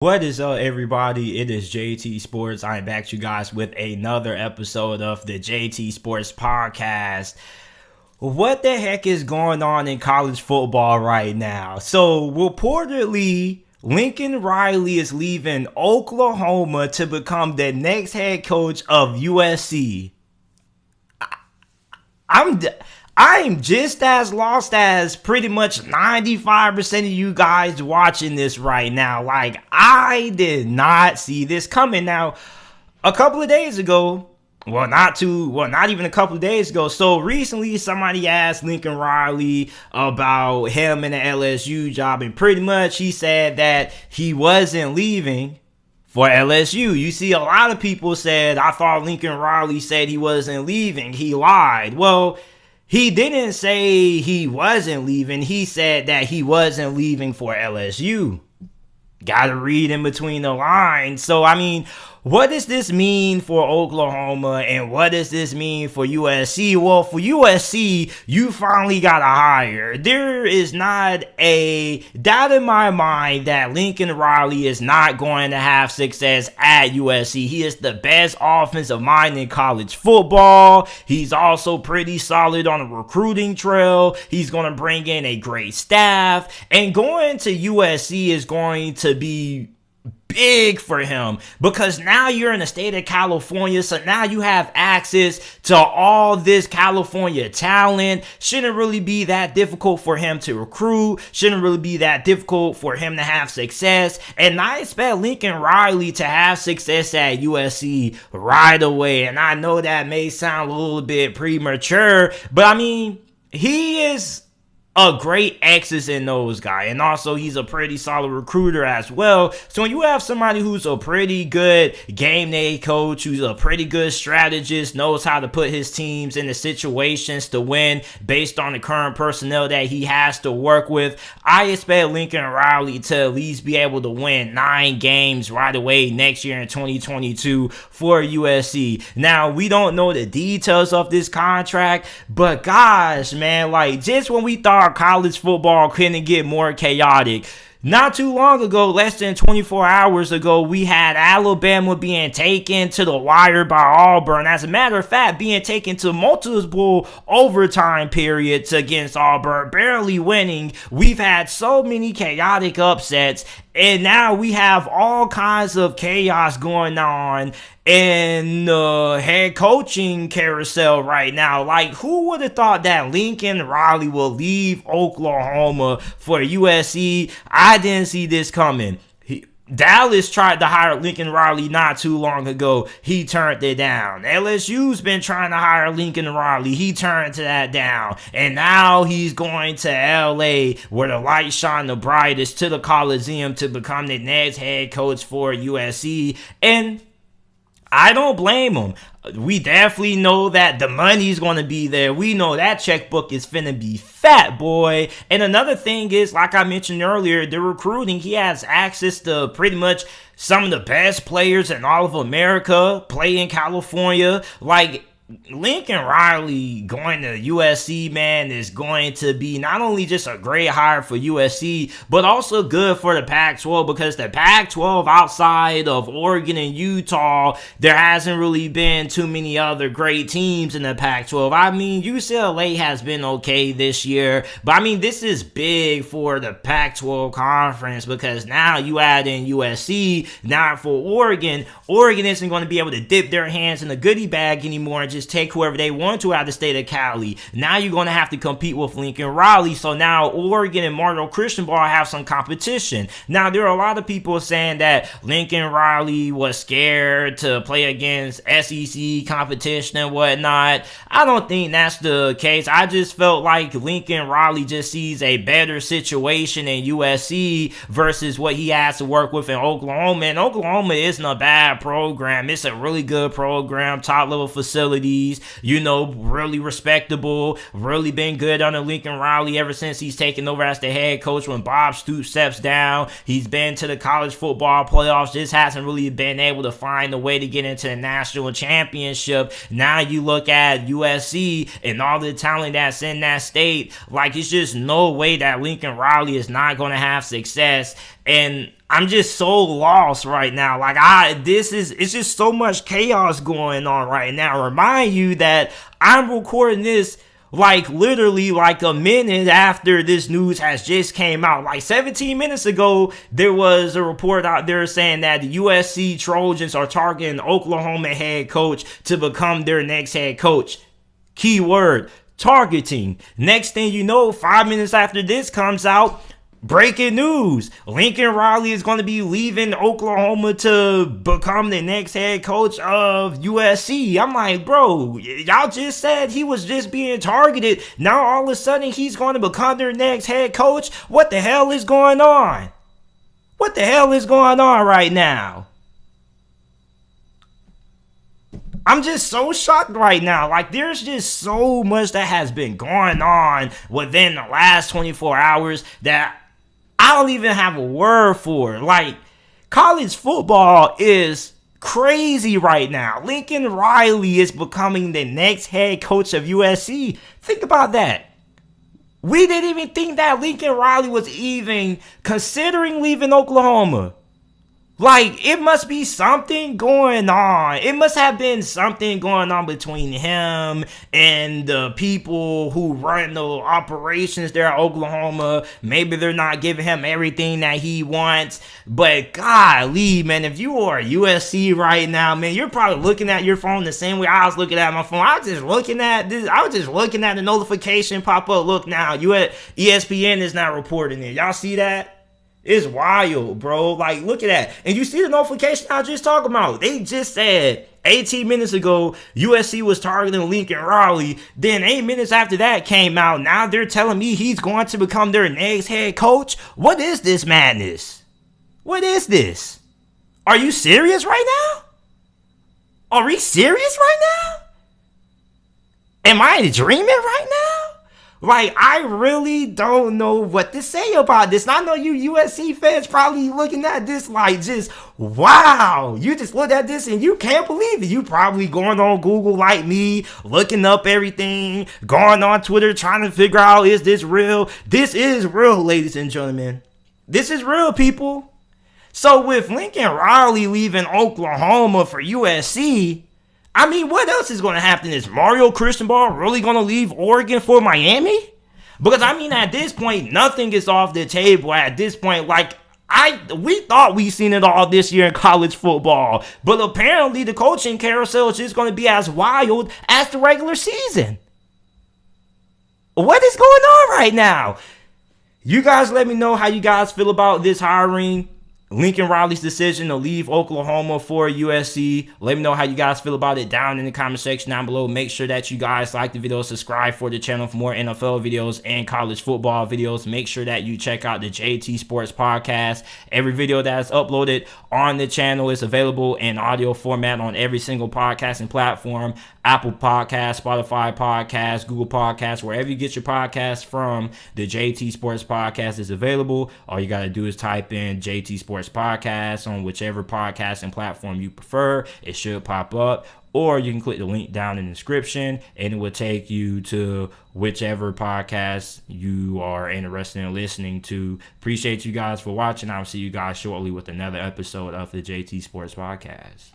What is up, everybody? It is JT Sports. I am back to you guys with another episode of the JT Sports Podcast. What the heck is going on in college football right now? So, reportedly, Lincoln Riley is leaving Oklahoma to become the next head coach of USC. I'm I'm just as lost as pretty much 95% of you guys watching this right now. Like, I did not see this coming. Now, a couple of days ago, not even a couple of days ago. So recently, somebody asked Lincoln Riley about him and the LSU job, and pretty much he said that he wasn't leaving for LSU. You see, a lot of people said, I thought Lincoln Riley said he wasn't leaving. He lied. Well, he didn't say he wasn't leaving. He said that he wasn't leaving for LSU. Gotta read in between the lines. So, I mean, what does this mean for Oklahoma and what does this mean for USC? Well, for USC, you finally got a hire. There is not a doubt in my mind that Lincoln Riley is not going to have success at USC. He is the best offensive mind in college football. He's also pretty solid on the recruiting trail. He's going to bring in a great staff. And going to USC is going to be big for him because now you're in the state of California, so now you have access to all this California talent. Shouldn't really be that difficult for him to recruit, shouldn't really be that difficult for him to have success, and I expect Lincoln Riley to have success at USC right away. And I know that may sound a little bit premature, but I mean, he is a great X's and O's guy, and also he's a pretty solid recruiter as well. So when you have somebody who's a pretty good game day coach, who's a pretty good strategist, knows how to put his teams in the situations to win based on the current personnel that he has to work with, I expect Lincoln Riley to at least be able to win 9 games right away next year in 2022 for USC. Now, we don't know the details of this contract, but gosh, man, like, just when we thought college football couldn't get more chaotic, not too long ago, less than 24 hours ago, we had Alabama being taken to the wire by Auburn. As a matter of fact, being taken to multiple overtime periods against Auburn, barely winning. We've had so many chaotic upsets, and now we have all kinds of chaos going on in the head coaching carousel right now. Like, who would have thought that Lincoln Riley will leave Oklahoma for USC? I didn't see this coming. Dallas tried to hire Lincoln Riley not too long ago. He turned it down. LSU's been trying to hire Lincoln Riley. He turned that down. And now he's going to LA where the lights shine the brightest, to the Coliseum, to become the next head coach for USC. And I don't blame him. We definitely know that the money's going to be there. We know that checkbook is finna be fat, boy. And another thing is, like I mentioned earlier, the recruiting. He has access to pretty much some of the best players in all of America play in California. Like, Lincoln Riley going to USC, man, is going to be not only just a great hire for USC, but also good for the Pac-12, because the Pac-12, outside of Oregon and Utah, there hasn't really been too many other great teams in the Pac-12. I mean, UCLA has been okay this year, but I mean, this is big for the Pac-12 conference, because now you add in USC. Now for Oregon isn't going to be able to dip their hands in the goodie bag anymore and just take whoever they want to out of the state of Cali. Now you're going to have to compete with Lincoln Riley. So now Oregon and Marshall Christian Ball have some competition. Now, there are a lot of people saying that Lincoln Riley was scared to play against SEC competition and whatnot. I don't think that's the case. I just felt like Lincoln Riley just sees a better situation in USC versus what he has to work with in Oklahoma. And Oklahoma isn't a bad program. It's a really good program, top level facility. You know, really respectable, really been good under Lincoln Riley ever since he's taken over as the head coach. When Bob Stoops steps down, he's been to the college football playoffs, just hasn't really been able to find a way to get into the national championship. Now you look at USC and all the talent that's in that state, like, it's just no way that Lincoln Riley is not going to have success. And I'm just so lost right now. Like it's just so much chaos going on right now. Remind you that I'm recording this like literally like a minute after this news has just came out. Like 17 minutes ago, there was a report out there saying that the USC Trojans are targeting Oklahoma head coach to become their next head coach. Keyword, targeting. Next thing you know, 5 minutes after this comes out, breaking news. Lincoln Riley is going to be leaving Oklahoma to become the next head coach of USC. I'm like, bro, y'all just said he was just being targeted. Now all of a sudden he's going to become their next head coach? What the hell is going on? What the hell is going on right now? I'm just so shocked right now. Like, there's just so much that has been going on within the last 24 hours that I don't even have a word for. Like, college football is crazy right now. Lincoln Riley is becoming the next head coach of USC. Think about that. We didn't even think that Lincoln Riley was even considering leaving Oklahoma. Like, it must be something going on. It must have been something going on between him and the people who run the operations there at Oklahoma. Maybe they're not giving him everything that he wants. But golly, man, if you are USC right now, man, you're probably looking at your phone the same way I was looking at my phone. I was just looking at the notification pop up. Look now, ESPN is not reporting it. Y'all see that? It's wild, bro. Like, look at that. And you see the notification I was just talking about. They just said 18 minutes ago, USC was targeting Lincoln Riley. Then 8 minutes after that came out. Now they're telling me he's going to become their next head coach. What is this madness? What is this? Are you serious right now? Are we serious right now? Am I dreaming right now? Like, I really don't know what to say about this. And I know you USC fans probably looking at this like just, wow. You just look at this and you can't believe it. You probably going on Google like me, looking up everything, going on Twitter, trying to figure out, is this real? This is real, ladies and gentlemen. This is real, people. So with Lincoln Riley leaving Oklahoma for USC, I mean, what else is going to happen? Is Mario Cristobal really going to leave Oregon for Miami? Because, I mean, at this point, nothing is off the table. At this point, like, we thought we seen it all this year in college football. But apparently, the coaching carousel is just going to be as wild as the regular season. What is going on right now? You guys let me know how you guys feel about this hiring. Lincoln Riley's decision to leave Oklahoma for USC. Let me know how you guys feel about it down in the comment section down below. Make sure that you guys like the video, subscribe for the channel for more NFL videos and college football videos. Make sure that you check out the JT Sports Podcast. Every video that's uploaded on the channel is available in audio format on every single podcasting platform. Apple Podcasts, Spotify Podcasts, Google Podcasts, wherever you get your podcasts from, the JT Sports Podcast is available. All you got to do is type in JT Sports Podcast on whichever podcasting platform you prefer. It should pop up. Or you can click the link down in the description and it will take you to whichever podcast you are interested in listening to. Appreciate you guys for watching. I'll see you guys shortly with another episode of the JT Sports Podcast.